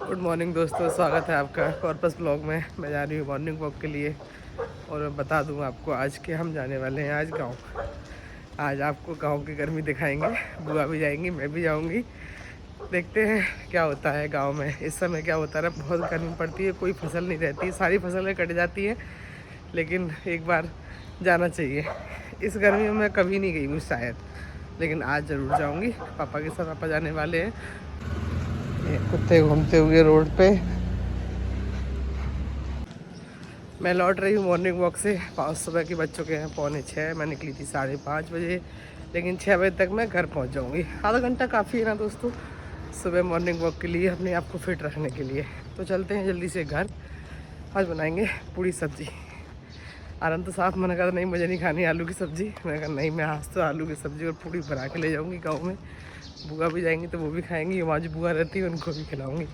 Good morning दोस्तों, स्वागत है आपका कॉर्पस ब्लॉग में। मैं जा रही हूँ मॉर्निंग वॉक के लिए और मैं बता दूँ आपको आज के हम जाने वाले हैं आज गांव। आज आपको गांव की गर्मी दिखाएंगे। बुआ भी जाएंगी, मैं भी जाऊंगी। देखते हैं क्या होता है गांव में। इस समय क्या होता है ना, बहुत गर्मी पड़ती है, कोई फसल नहीं रहती, सारी फसलें कट जाती हैं। लेकिन एक बार जाना चाहिए। इस गर्मी में मैं कभी नहीं गई हूँ शायद, लेकिन आज ज़रूर जाऊँगी। पापा के साथ पापा जाने वाले हैं। ये कुत्ते घूमते हुए रोड पे। मैं लौट रही हूँ मॉर्निंग वॉक से। 5 सुबह के बच्चों के हैं 4:45। मैं निकली थी 5:30 बजे, लेकिन 6 बजे तक मैं घर पहुँच जाऊँगी। आधा घंटा काफ़ी है ना दोस्तों, सुबह मॉर्निंग वॉक के लिए, अपने आप को फिट रखने के लिए। तो चलते हैं जल्दी से घर। आज बनाएंगे पूड़ी सब्जी। आनंद तो साफ मना कर, नहीं मुझे नहीं खानी आलू की सब्ज़ी। मैंने कहा नहीं, मैं आज तो आलू की सब्ज़ी और पूड़ी बना के ले जाऊँगी गाँव में। बुआ भी जाएंगी तो वो भी खाएंगी, वहाँ जो बुआ रहती है उनको भी खिलाऊँगी।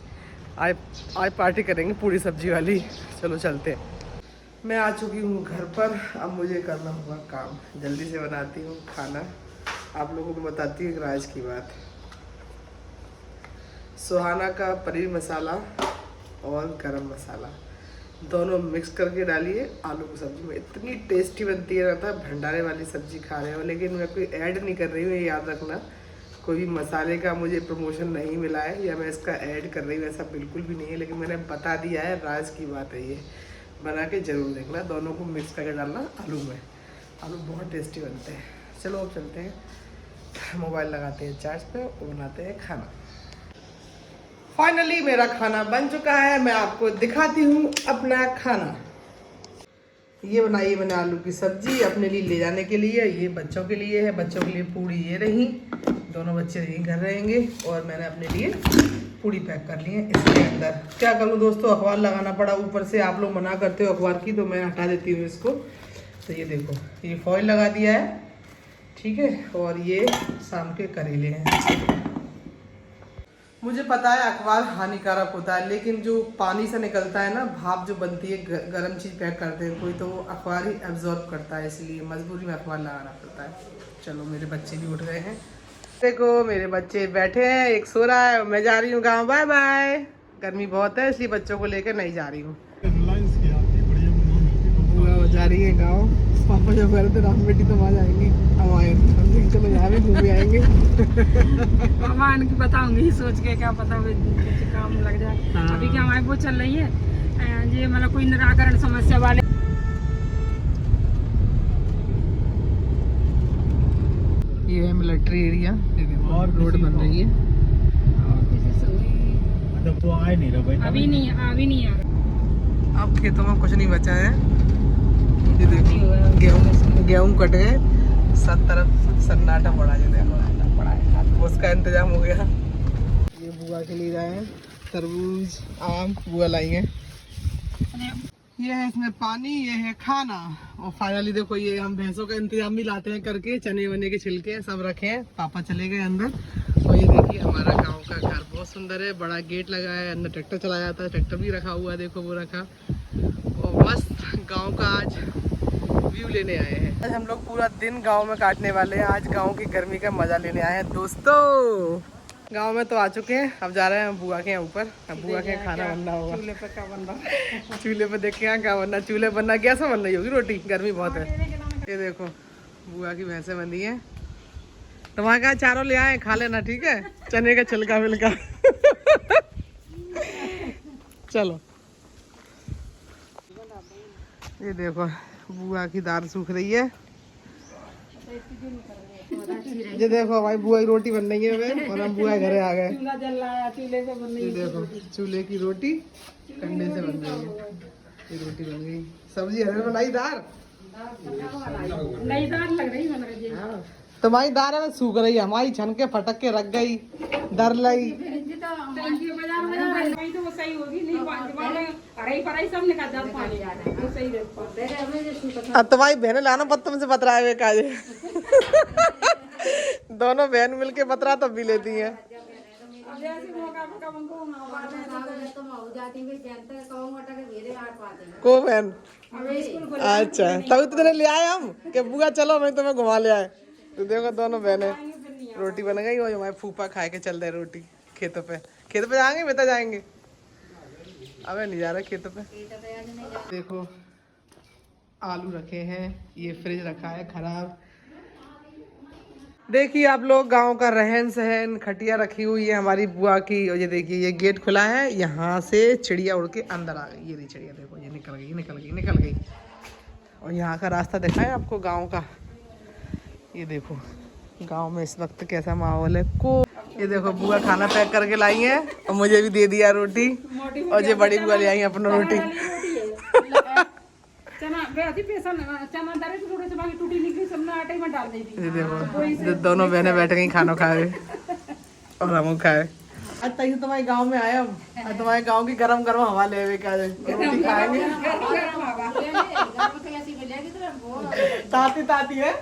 आज आज पार्टी करेंगे पूड़ी सब्जी वाली। चलो चलते हैं। मैं आ चुकी हूँ घर पर। अब मुझे करना होगा काम। जल्दी से बनाती हूँ खाना। आप लोगों को बताती हूँ एक राज की बात। सुहाना का पनीर मसाला और गरम मसाला दोनों मिक्स करके डालिए आलू की सब्जी में। इतनी टेस्टी बनती है ना, भंडारे वाली सब्जी खा रहे हो। लेकिन मैं कोई ऐड नहीं कर रही हूँ, ये याद रखना। कोई भी मसाले का मुझे प्रमोशन नहीं मिला है या मैं इसका ऐड कर रही हूँ, ऐसा बिल्कुल भी नहीं है। लेकिन मैंने बता दिया है, राज की बात है ये। बना के ज़रूर देखना, दोनों को मिक्स करके डालना आलू में। आलू बहुत टेस्टी बनते हैं। चलो अब चलते हैं, मोबाइल लगाते हैं चार्ज पे और बनाते हैं खाना। फाइनली मेरा खाना बन चुका है। मैं आपको दिखाती हूँ अपना खाना। ये बनाई मैंने आलू की सब्जी अपने लिए ले जाने के लिए। ये बच्चों के लिए है, बच्चों के लिए पूड़ी ये रही। दोनों बच्चे यहीं घर रहेंगे और मैंने अपने लिए पूड़ी पैक कर ली है इसके अंदर। क्या करूँ दोस्तों, अखबार लगाना पड़ा ऊपर से। आप लोग मना करते हो अखबार की, तो मैं हटा देती हूँ इसको। तो ये देखो, ये फॉइल लगा दिया है, ठीक है। और ये शाम के करेले हैं। मुझे पता है अखबार हानिकारक होता है, लेकिन जो पानी से निकलता है ना, भाप जो बनती है, गर्म चीज़ पैक करते हैं कोई, तो वो अखबार ही एब्जॉर्ब करता है, इसलिए मजबूरी में अखबार लगाना पड़ता है। चलो मेरे बच्चे भी उठ गए हैं। देखो मेरे बच्चे बैठे हैं, एक सो रहा है। मैं जा रही हूँ गाँव। Bye bye. गर्मी बहुत है इसलिए बच्चों को लेकर नहीं जा रही हूँ। जा रही है गाँव। पापा जब कह रहे थे राम बेटी तुम आ जाएंगी, हम आए। चलो यहाँ भी घूम आएंगे। मामा इनकी बताऊंगी सोच के, क्या पता कुछ काम लग जाए। हाँ। अभी क्या हमारी वो चल रही है, ये मतलब कोई निराकरण समस्या वाले। ये है मिलिट्री एरिया और रोड बन रही है। तो आए नहीं रहा, अभी नहीं आ रहा। अब खेतों में कुछ नहीं बचा है। ये देखो गेहूं कट गए, सब तरफ सन्नाटा पड़ा। ये देखो पड़ा है, उसका इंतजाम हो गया। ये बुआ के लिए आए हैं तरबूज आम, बुआ लाई है। ये है इसमें पानी, ये है खाना। और फाइनली देखो, ये हम भैंसों का इंतजाम भी लाते हैं करके। चने वने के छिलके सब रखे हैं। पापा चले गए अंदर। और ये देखिए हमारा गांव का घर बहुत सुंदर है, बड़ा गेट लगा है, अंदर ट्रैक्टर चलाया जाता है, ट्रैक्टर भी रखा हुआ है, देखो वो रखा। और मस्त गांव का आज व्यू लेने आए हैं। आज हम लोग पूरा दिन गांव में काटने वाले हैं। आज गांव की गर्मी का मजा लेने आए हैं दोस्तों। गांव में तो आ चुके हैं, अब जा रहे हैं बुआ के यहाँ ऊपर। अब बुआ के खाना बनना होगा। चूल्हे पे क्या बन रहा? चूल्हे पे देख के यहाँ क्या बनना, चूल्हे बनना, गैस में बन रही होगी रोटी, गर्मी बहुत है। ये देखो बुआ की भैंसें बंधी हैं। तुम्हारे कहाँ चारों ले आए, खा लेना, ठीक है। चने का छिलका मिलका। चलो ये देखो बुआ की दाल सूख रही है। ये देखो भाई बुआ की रोटी बन रही है और हम बुआ घरे आ गए। चूल्हा जल रहा है, चूल्हे पे बन रही ये देखो चूल्हे की रोटी कंडे से बन रही है। ये रोटी बन गई। सब्जी हमें बनाई दाल, नई दाल लग रही बन रही है। तुम्हारी दाल है सूख रही है, हमारी छन के फटक के रख गई डर लगी। तो वो सही होगी, नहीं अड़ाई पढ़ाई सब निकाल जाता पानी वो सही रहता। अब तुम्हारी बहने लाना पत तुमसे बतरा है काजे। दोनों बहन मिलके बतरा तब भी लेती हैं। को बहन, अच्छा तभी तो तेरे ले आए हम कि बुआ चलो मैं तुम्हें घुमा ले आए। तो देखो दोनों बहनें, रोटी बन गई और हमारे फूफा खाए के चल रहे रोटी। खेतों पे जाएंगे, बेटा जाएंगे। अबे नहीं जा रहा खेतों पे। देखो आलू रखे हैं, ये फ्रिज रखा है खराब। देखिए आप लोग गांव का रहन सहन, खटिया रखी हुई है हमारी बुआ की। और ये देखिए ये गेट खुला है, यहाँ से चिड़िया उड़ के अंदर आ गई। ये रही चिड़िया, देखो ये निकल गई निकल गई निकल गई। और यहाँ का रास्ता दिखा है आपको गांव का। ये देखो गांव में इस वक्त कैसा माहौल है को। ये देखो बुआ खाना पैक करके लाई है और मुझे भी दे दिया रोटी। और ये बड़ी बुआ ले आई अपना रोटी। चना दारे थोड़े से बाकी टूटी निकली, सबने आटे में डाल दी थी। ये देखो दोनों बहनें बैठ गई खाना खाए और हम खाए। आज तक तुम्हारे गांव में आया, तुम्हारे गांव की गरम गरम हवा ले हुए क्या रोटी खाएंगे। ताती ताती है।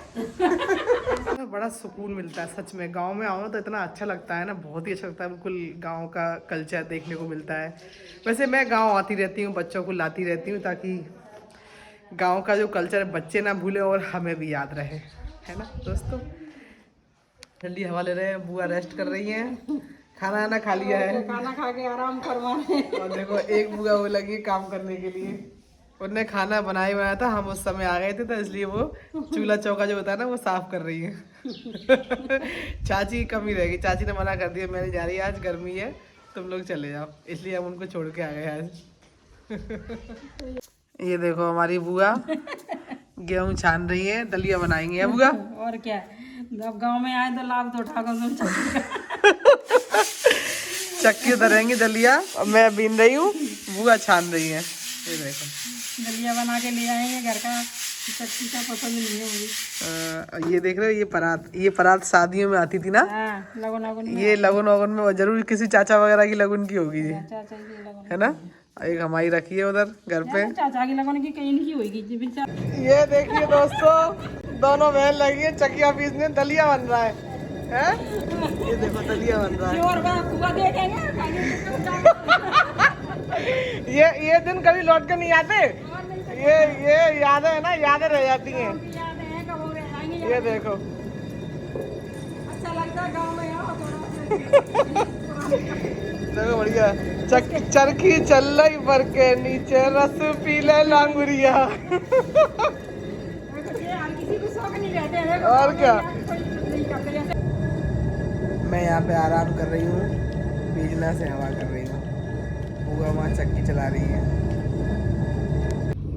बड़ा सुकून मिलता है सच में, गांव में आओ ना तो इतना अच्छा लगता है ना, बहुत ही अच्छा लगता है। बिल्कुल गांव का कल्चर देखने को मिलता है। वैसे मैं गांव आती रहती हूँ, बच्चों को लाती रहती हूँ ताकि गांव का जो कल्चर बच्चे ना भूले और हमें भी याद रहे, है ना दोस्तों। ठंडी हवा ले रहे हैं, बुआ रेस्ट कर रही हैं, खाना आना खा लिया है, खाना खा के आराम करवा रहे। और देखो एक बुआ वो लगी काम करने के लिए। उनने खाना बनाया था, हम उस समय आ गए थे तो इसलिए वो चूल्हा चौका जो होता है ना वो साफ कर रही है। चाची की कमी रहेगी, चाची ने मना कर दिया, मैं नहीं जा रही आज, गर्मी है तुम लोग चले जाओ, इसलिए हम उनको छोड़ के आ गए आज। ये देखो हमारी बुआ गेहूं छान रही है, दलिया बनाएंगे बुआ। और क्या, जब गांव में आए तो लाभ तो उठाकर चक्की धरेंगी दलिया और मैं बीन रही हूँ, बुआ छान रही है। ये देखो दलिया बना के ले आएंगे, घर का चक्की का पसंद नहीं है मुझे। ये देख रहे हो ये परात शादियों में आती थी ना। लगन वगन ये लगन वगन में जरूर किसी चाचा वगैरह की लगन की होगी ये, चाचा की लगन है ना। एक हमारी रखी है उधर घर पे, चाचा की लगन की कहीं नहीं होगी। ये देखिए दोस्तों दोनों बहन लगी है चकिया पीसने, दलिया बन रहा है? ये देखो दलिया बन रहा है। और बुआ देखेंगे ये दिन कभी लौट के नहीं आते, ये यादें है ना, यादें रह जाती हैं। ये देखो अच्छा लगता है गाँव में आओ देखो बढ़िया। चरखी चल रही पर के नीचे रस पीले लांगुरिया। और क्या, मैं यहाँ पे आराम कर रही हूँ, बिजला से हवा कर रही हूँ, बुआ वहाँ चक्की चला रही है।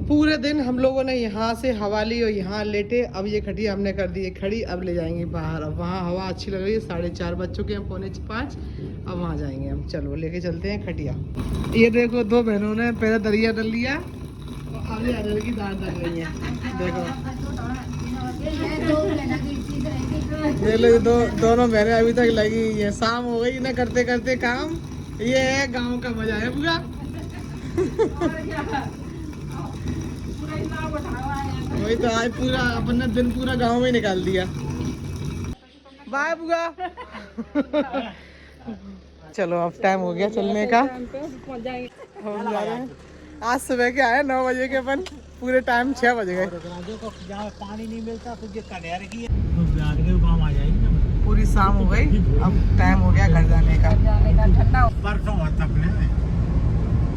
पूरे दिन हम लोगों ने यहाँ से हवा ली और यहाँ लेटे। अब ये खटिया हमने कर दी है खड़ी, अब ले जाएंगे बाहर। अब वहाँ हवा अच्छी लग रही है, 4:30 बज चुके हैं, 4:45। अब वहाँ जाएंगे हम, चलो लेके चलते हैं खटिया। ये देखो दो बहनों ने पहले दरिया डाल लिया और आगे अदर की दाल डाल रही है। देखो ये लोग दोनों बहनें अभी तक लगी हुई है, शाम हो गई इन्हें करते करते काम। ये है गाँव का मजा है पूरा। वही तो आज पूरा अपना दिन पूरा गांव में निकाल दिया। बाय बुआ। चलो अब टाइम हो गया चलने का, हम जा रहे हैं। आज सुबह के आए 9 बजे के, अपन पूरे टाइम 6 बज गए। पानी नहीं मिलता तो ये कनेर की काम आ जाएगी ना। पूरी शाम हो गई, अब टाइम हो गया घर जाने का। ठंडा परसों अपने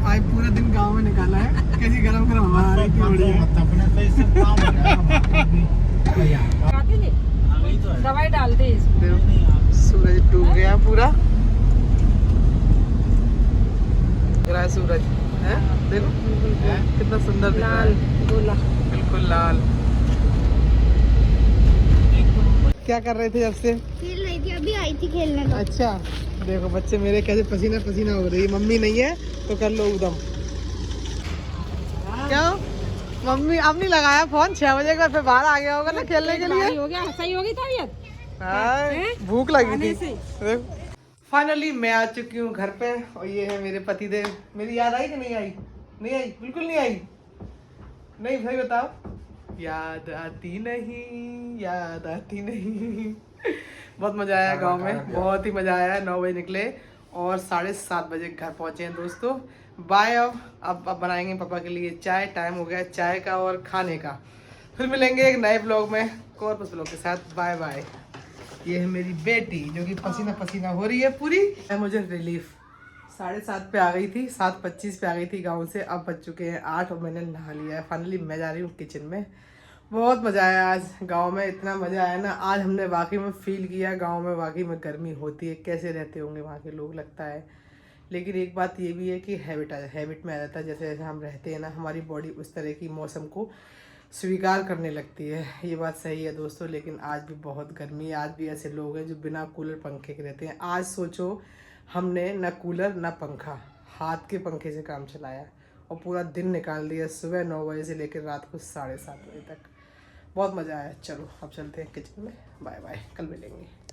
आज पूरा दिन गांव में निकाला है, कैसी गरम गरम हवा आ रही थी बढ़िया। दवाई डाल दे। सूरज डूब गया पूरा, दिख रहा है सूरज है, देखो कितना सुंदर दिख रहा है, गोला बिल्कुल लाल। क्या कर रहे थे जब से? खेल रही थी, अभी आई थी खेलने को। अच्छा देखो बच्चे मेरे कैसे पसीना पसीना हो रही है। मम्मी नहीं है तो कर लो उदम। क्या मम्मी अब नहीं लगाया फोन, 6 बजे का फिर बाहर आ गया होगा ना खेलने के लिए। हो गया, सही हो गई तबीयत। हाँ, भूख लगी थी। फाइनली मैं आ चुकी हूँ घर पे और ये है मेरे पति देव। मेरी याद आई कि नहीं आई? नहीं आई, बिल्कुल नहीं आई। नहीं भाई बताओ, याद आती नहीं, याद आती नहीं। बहुत मजा आया गांव में, बहुत ही मजा आया। 9 बजे निकले और 7:30 बजे घर पहुंचे हैं दोस्तों। बाय। अब बनाएंगे पापा के लिए चाय, टाइम हो गया चाय का और खाने का। फिर मिलेंगे एक नए ब्लॉग में कॉर्पस ब्लॉग के साथ। Bye bye. ये है मेरी बेटी जो कि पसीना पसीना हो रही है पूरी, है मुझे रिलीफ 7:30 पे आ गई थी, 7:25 पे आ गई थी गांव से। अब बज चुके हैं 8 और मैंने नहा लिया है। फाइनली मैं जा रही हूँ किचन में। बहुत मज़ा आया आज गांव में, इतना मज़ा आया ना। आज हमने वाकई में फ़ील किया गांव में वाकई में गर्मी होती है, कैसे रहते होंगे वहाँ के लोग, लगता है। लेकिन एक बात ये भी है कि हैबिट में आ जाता है। जैसे जैसे हम रहते हैं ना, हमारी बॉडी उस तरह की मौसम को स्वीकार करने लगती है। ये बात सही है दोस्तों। लेकिन आज भी बहुत गर्मी है। आज भी ऐसे लोग हैं जो बिना कूलर पंखे के रहते हैं। आज सोचो, हमने ना कूलर ना पंखा, हाथ के पंखे से काम चलाया और पूरा दिन निकाल दिया, सुबह 9 बजे से लेकर रात को 7:30 बजे तक। बहुत मज़ा आया। चलो अब चलते हैं किचन में। बाय बाय, कल मिलेंगे।